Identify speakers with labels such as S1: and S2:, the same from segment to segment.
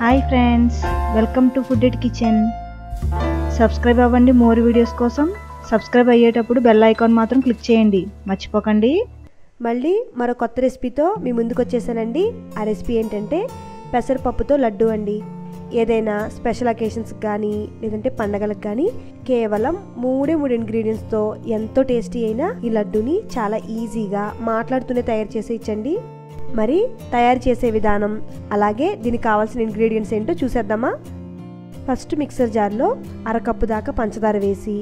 S1: Hi friends, welcome to food at kitchen. Subscribe అవ్వండి more videos కోసం. Subscribe అయ్యేటప్పుడు bell icon మాత్రం click చేయండి, మర్చిపోకండి.
S2: మళ్ళీ మరో కొత్త రెసిపీతో మీ ముందుకు వచ్చేసానండి. ఆ రెసిపీ ఏంటంటే పెసరపప్పుతో లడ్డు అండి. ఏదైనా స్పెషల్ అకేషన్స్కి కానీ లేదంటే పండగలకు కానీ కేవలం మూడు ఇంగ్రీడియంట్స్తో ఎంతో టేస్టీ అయిన ఈ లడ్డూని చాలా ఈజీగా మాట్లాడుతూనే తయారు చేసి ఇచ్చండి. మరి తయారు చేసే విధానం అలాగే దీనికి కావాల్సిన ఇంగ్రీడియంట్స్ ఏంటో చూసేద్దామా. ఫస్ట్ మిక్సర్ జార్లో అరకప్పు దాకా పంచదార వేసి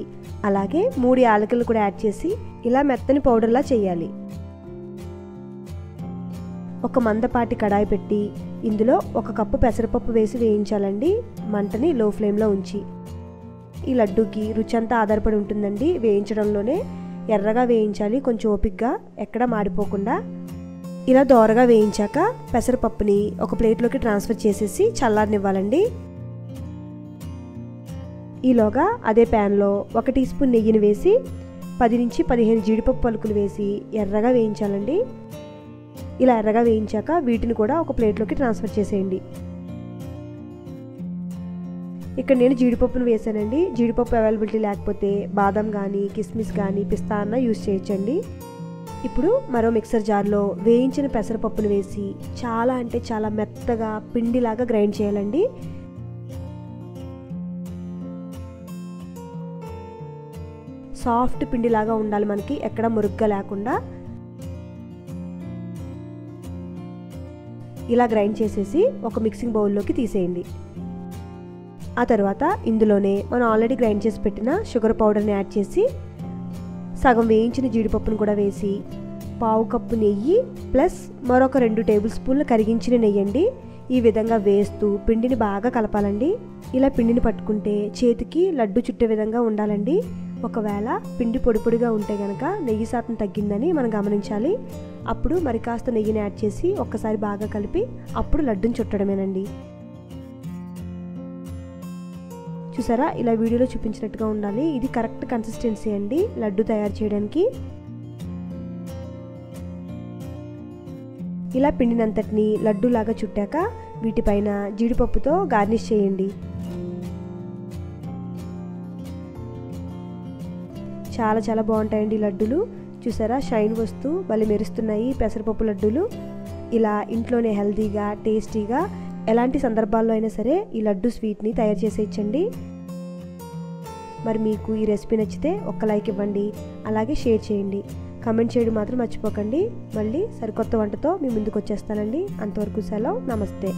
S2: అలాగే 3 యాలకులు కూడా యాడ్ చేసి ఇలా మెత్తని పౌడర్లా చేయాలి. ఒక మందపాటి కడాయి పెట్టి ఇందులో 1 కప్పు పెసరపప్పు వేసి వేయించాలండి. మంటని లో ఫ్లేమ్లో ఉంచి. ఈ లడ్డూకి రుచి అంతా ఆధారపడి ఉంటుందండి. వేయించడంలోనే ఎర్రగా వేయించాలి, కొంచెం ఓపికగా, ఎక్కడ మాడిపోకుండా. ఇలా దోరగా వేయించాక పెసరపప్పుని ఒక ప్లేట్లోకి ట్రాన్స్ఫర్ చేసేసి చల్లారనివ్వాలండి. ఈలోగా అదే ప్యాన్లో 1 టీ స్పూన్ నెయ్యిని వేసి 10 నుంచి 15 జీడిపప్పు పలుకులు వేసి ఎర్రగా వేయించాలండి. ఇలా ఎర్రగా వేయించాక వీటిని కూడా ఒక ప్లేట్లోకి ట్రాన్స్ఫర్ చేసేయండి. ఇక్కడ నేను జీడిపప్పును వేసానండి. జీడిపప్పు అవైలబిలిటీ లేకపోతే బాదం కానీ కిస్మిస్ కానీ పిస్తా అన్న యూజ్ చేయొచ్చండి. ఇప్పుడు మరో మిక్సర్ జార్లో వేయించిన పెసరపప్పును వేసి చాలా అంటే చాలా మెత్తగా పిండిలాగా గ్రైండ్ చేయాలండి. సాఫ్ట్ పిండిలాగా ఉండాలి మనకి, ఎక్కడ మురుగ్గా లేకుండా. ఇలా గ్రైండ్ చేసేసి ఒక మిక్సింగ్ బౌల్లోకి తీసేయండి. ఆ తర్వాత ఇందులోనే మనం ఆల్రెడీ గ్రైండ్ చేసి పెట్టిన షుగర్ పౌడర్ని యాడ్ చేసి సగం వేయించిన జీడిపప్పును కూడా వేసి 1/2 కప్పు నెయ్యి ప్లస్ మరొక 2 టేబుల్ స్పూన్లు కరిగించిన నెయ్యి అండి. ఈ విధంగా వేస్తూ పిండిని బాగా కలపాలండి. ఇలా పిండిని పట్టుకుంటే చేతికి లడ్డు చుట్టే విధంగా ఉండాలండి. ఒకవేళ పిండి పొడి పొడిగా ఉంటే కనుక నెయ్యి శాతం తగ్గిందని మనం గమనించాలి. అప్పుడు మరి కాస్త నెయ్యిని యాడ్ చేసి ఒక్కసారి బాగా కలిపి అప్పుడు లడ్డుని చుట్టడమేనండి. చూసారా, ఇలా వీడియోలో చూపించినట్టుగా ఉండాలి. ఇది కరెక్ట్ కన్సిస్టెన్సీ అండి లడ్డు తయారు చేయడానికి. ఇలా పిండినంతటిని లడ్డూలాగా చుట్టాక వీటిపైన జీడిపప్పుతో గార్నిష్ చేయండి. చాలా చాలా బాగుంటాయండి లడ్డూలు. చూసారా, షైన్ వస్తూ భలే మెరుస్తున్నాయి పెసరపప్పు లడ్డూలు. ఇలా ఇంట్లోనే హెల్తీగా టేస్టీగా ఎలాంటి సందర్భాల్లో అయినా సరే ఈ లడ్డు స్వీట్ని తయారు చేసేయచ్చండి. మరి మీకు ఈ రెసిపీ నచ్చితే ఒక్క లైక్ ఇవ్వండి, అలాగే షేర్ చేయండి, కామెంట్ చేయడం మాత్రం మర్చిపోకండి. మళ్ళీ సరికొత్త వంటతో మీ ముందుకు వచ్చేస్తానండి. అంతవరకు సెలవు, నమస్తే.